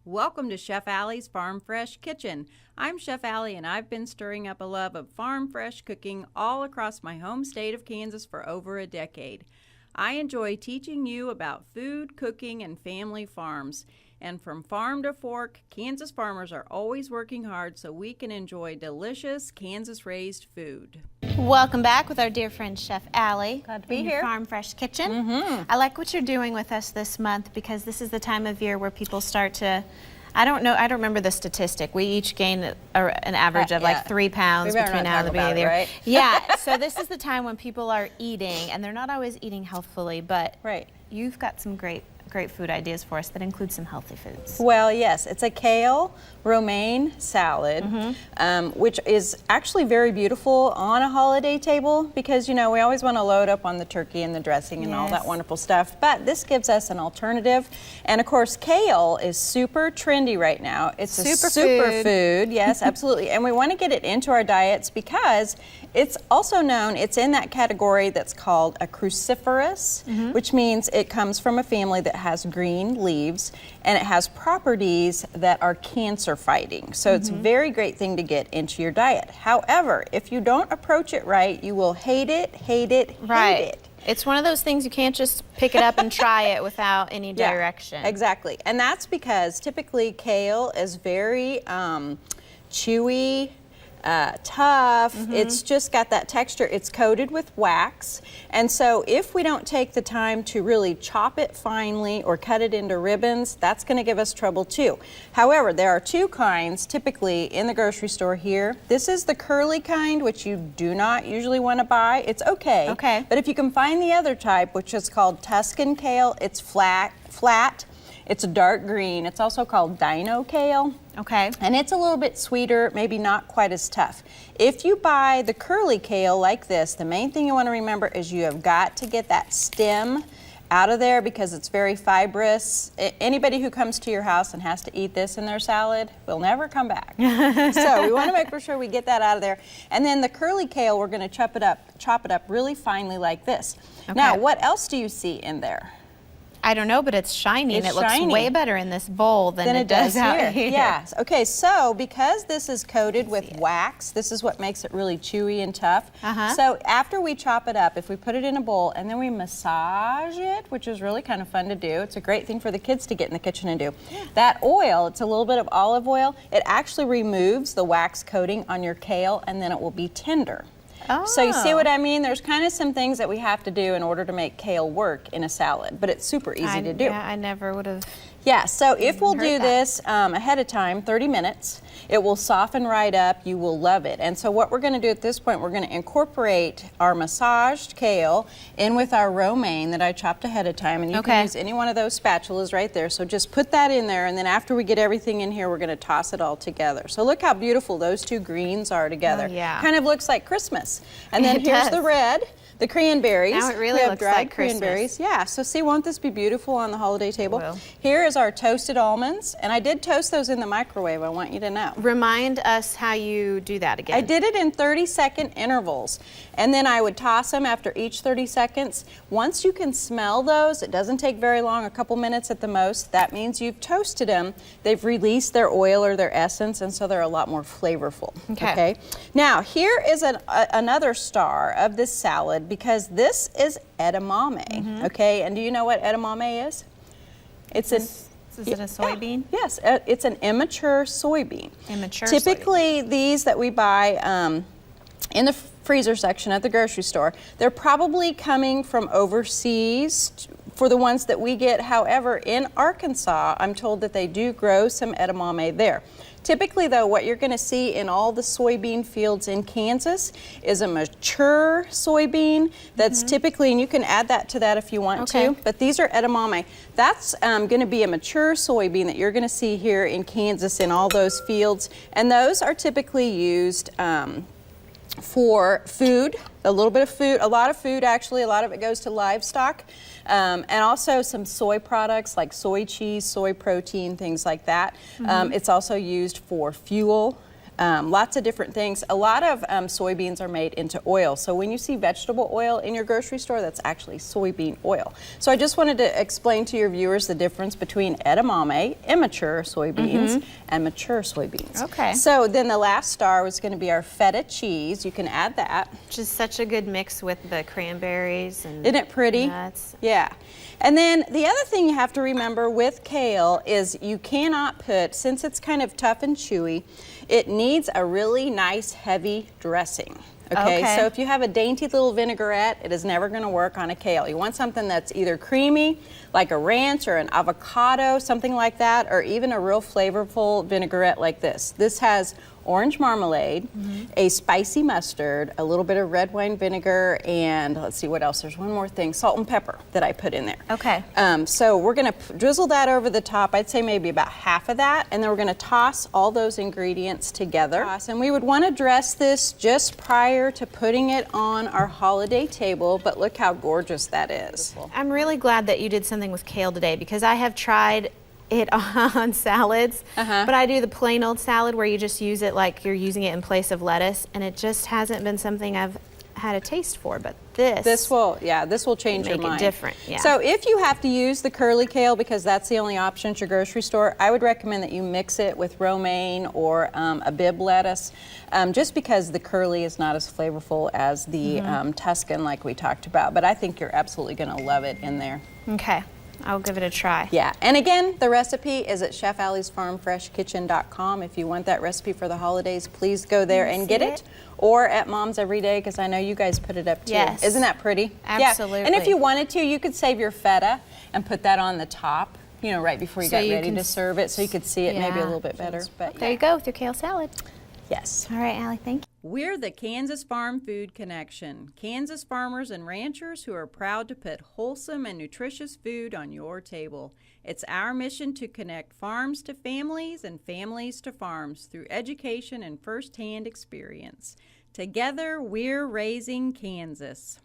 Welcome to Chef Allie's Farm Fresh Kitchen. I'm Chef Allie, and I've been stirring up a love of farm fresh cooking all across my home state of Kansas for over a decade. I enjoy teaching you about food, cooking, and family farms. And from farm to fork, Kansas farmers are always working hard so we can enjoy delicious Kansas-raised food. Welcome back with our dear friend Chef Allie. Glad to be in your here. Farm Fresh Kitchen. I like what you're doing with us this month because this is the time of year where people start to, I don't remember the statistic. We each gain an average of like 3 pounds between now and the beginning of the year. Right? Yeah, so this is the time when people are eating, and they're not always eating healthfully, but you've got some great food ideas for us that include some healthy foods. Well, yes, it's a kale romaine salad, which is actually very beautiful on a holiday table because, you know, we always want to load up on the turkey and the dressing and all that wonderful stuff, but this gives us an alternative. And of course, kale is super trendy right now. It's a superfood. Yes, absolutely. And we want to get it into our diets because it's also known, it's in that category that's called a cruciferous, which means it comes from a family that has green leaves and it has properties that are cancer fighting. So it's a very great thing to get into your diet. However, if you don't approach it right, you will hate it, hate it, hate it. It's one of those things you can't just pick it up and try it without any direction. Exactly. And that's because typically kale is very chewy, tough. It's just got that texture. It's coated with wax. And so if we don't take the time to really chop it finely or cut it into ribbons, that's going to give us trouble too. However, there are 2 kinds typically in the grocery store here. This is the curly kind, which you do not usually want to buy. It's okay. But if you can find the other type, which is called Tuscan kale, it's flat. It's a dark green. It's also called dino kale. And it's a little bit sweeter, maybe not quite as tough. If you buy the curly kale like this, the main thing you want to remember is you have got to get that stem out of there because it's very fibrous. Anybody who comes to your house and has to eat this in their salad will never come back. So we want to make sure we get that out of there. And then the curly kale, we're going to chop it up really finely like this. Now, what else do you see in there? I don't know, but it's shiny, and it looks way better in this bowl than it does out here. Yes. Okay, so because this is coated with wax, this is what makes it really chewy and tough. So after we chop it up, if we put it in a bowl and then we massage it, which is really kind of fun to do, it's a great thing for the kids to get in the kitchen and do. That oil, it's a little bit of olive oil, it actually removes the wax coating on your kale and then it will be tender. So you see what I mean? There's kind of some things that we have to do in order to make kale work in a salad, but it's super easy to do. Yeah, I never would have. Yeah, so if we'll do this ahead of time, 30 minutes, it will soften right up. You will love it. And so what we're going to do at this point, we're going to incorporate our massaged kale in with our romaine that I chopped ahead of time. And you can use any one of those spatulas right there. So just put that in there, and then after we get everything in here, we're going to toss it all together. So look how beautiful those 2 greens are together. Kind of looks like Christmas. And then here's the red. The cranberries. Now it really looks like cranberries. Yeah, so see, won't this be beautiful on the holiday table? Here is our toasted almonds, and I did toast those in the microwave, I want you to know. Remind us how you do that again. I did it in 30-second intervals, and then I would toss them after each 30 seconds. Once you can smell those, it doesn't take very long, a couple minutes at the most, that means you've toasted them. They've released their oil or their essence, and so they're a lot more flavorful. Okay. Now, here is another star of this salad, because this is edamame, okay? And do you know what edamame is? Is it a soybean? Yes, it's an immature soybean. Typically, these that we buy in the freezer section at the grocery store, they're probably coming from overseas for the ones that we get. However, in Arkansas, I'm told that they do grow some edamame there. Typically, though, what you're going to see in all the soybean fields in Kansas is a mature soybean that's typically, and you can add that to that if you want to, but these are edamame. That's going to be a mature soybean that you're going to see here in Kansas in all those fields, and those are typically used for food, a little bit of food, a lot of food actually, a lot of it goes to livestock, and also some soy products like soy cheese, soy protein, things like that. It's also used for fuel. lots of different things. A lot of soybeans are made into oil. So when you see vegetable oil in your grocery store, that's actually soybean oil. So I just wanted to explain to your viewers the difference between edamame, immature soybeans, and mature soybeans. Okay. So then the last star was going to be our feta cheese. You can add that. Which is such a good mix with the cranberries and Isn't it pretty? nuts. Yeah. And then the other thing you have to remember with kale is you cannot put, since it's kind of tough and chewy, it needs a really nice heavy dressing. Okay, so if you have a dainty little vinaigrette, it is never going to work on a kale. You want something that's either creamy, like a ranch or an avocado, something like that, or even a real flavorful vinaigrette like this. This has orange marmalade, a spicy mustard, a little bit of red wine vinegar, and let's see what else. There's one more thing, salt and pepper that I put in there. Okay. So we're going to drizzle that over the top. I'd say maybe about half of that, and then we're going to toss all those ingredients together. And we would want to dress this just prior to putting it on our holiday table, but look how gorgeous that is. I'm really glad that you did something with kale today because I have tried it on salads, but I do the plain old salad where you just use it like you're using it in place of lettuce, and it just hasn't been something I've had a taste for, but this will change your mind. Make it different, yeah. So if you have to use the curly kale because that's the only option at your grocery store, I would recommend that you mix it with romaine or a Bibb lettuce, just because the curly is not as flavorful as the Tuscan like we talked about, but I think you're absolutely going to love it in there. Okay. I'll give it a try. Yeah, and again, the recipe is at chefallysfarmfreshkitchen.com. If you want that recipe for the holidays, please go there and get it. Or at Mom's Every Day, because I know you guys put it up too. Yes. Isn't that pretty? Absolutely. Yeah. And if you wanted to, you could save your feta and put that on the top, you know, right before you got ready to serve it, so you could see it maybe a little bit better. But there you go with your kale salad. Yes. All right, Allie, thank you. We're the Kansas Farm Food Connection, Kansas farmers and ranchers who are proud to put wholesome and nutritious food on your table. It's our mission to connect farms to families and families to farms through education and firsthand experience. Together, we're raising Kansas.